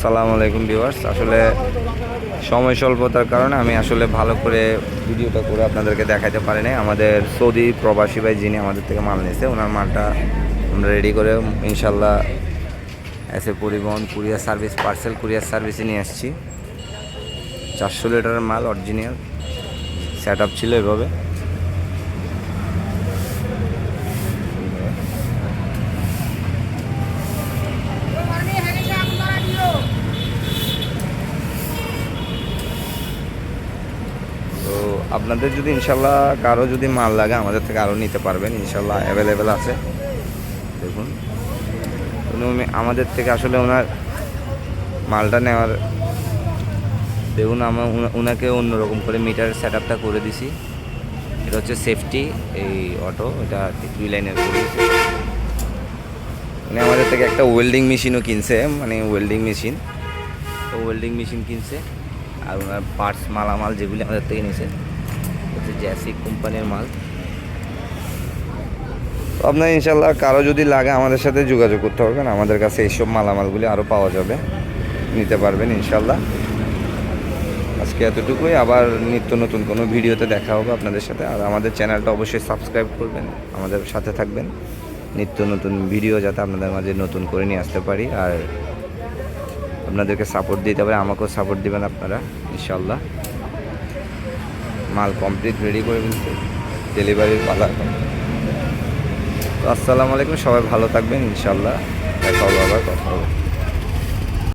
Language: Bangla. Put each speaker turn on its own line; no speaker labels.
আসসালামু আলাইকুম ভিউয়ার্স। আসলে সময় স্বল্পতার কারণে আমি আসলে ভালো করে ভিডিওটা করে আপনাদেরকে দেখাতে পারি নাই। আমাদের সৌদি প্রবাসী ভাই যিনি আমাদের থেকে মাল নিয়েছে, ওনার মালটা আমরা রেডি করে ইনশাল্লাহ এসে পরিবহন কুরিয়ার সার্ভিস, পার্সেল কুরিয়ার সার্ভিসে নিয়ে আসছি। 400 লিটারের মাল অরিজিনাল সেট আপ ছিল এভাবে। তো আপনাদের যদি ইনশাল্লাহ কারো যদি মাল লাগে আমাদের থেকে আরও নিতে পারবেন, ইনশাল্লাহ অ্যাভেলেবেল আছে। দেখুন উনি আমাদের থেকে আসলে ওনার মালটা নেওয়ার দেখুন ওনাকে অন্যরকম করে মিটার সেট আপটা করে দিছি। এটা হচ্ছে সেফটি এই অটো, এটা 2 লাইনের করে দিয়েছে। উনি আমাদের থেকে একটা ওয়েল্ডিং মেশিনও কিনছে, মানে ওয়েল্ডিং মেশিন, তো ওয়েল্ডিং মেশিন কিনছে। আর ওনার পার্টস মালামাল যেগুলি আমাদের থেকে নিয়েছে হচ্ছে জ্যাসিক কোম্পানির মাল। তো আপনার ইনশাল্লাহ কারো যদি লাগে আমাদের সাথে যোগাযোগ করতে পারবেন, আমাদের কাছে এইসব মালামালগুলি আরও পাওয়া যাবে, নিতে পারবেন ইনশাল্লাহ। আজকে এতটুকুই, আবার নিত্য নতুন কোনো ভিডিওতে দেখা হবে আপনাদের সাথে। আর আমাদের চ্যানেলটা অবশ্যই সাবস্ক্রাইব করবেন, আমাদের সাথে থাকবেন, নিত্য নতুন ভিডিও যাতে আপনাদের মাঝে নতুন করে নিয়ে আসতে পারি। আর আপনাদেরকে সাপোর্ট দিতে পারে, আমাকেও সাপোর্ট দিবেন আপনারা ইনশাল্লাহ। মাল কমপ্লিট রেডি করে ফেলছে, ডেলিভারির পালা। তো আসসালামু আলাইকুম, সবাই ভালো থাকবেন ইনশাল্লাহ, দেখা হবে, আবার কথা হবে।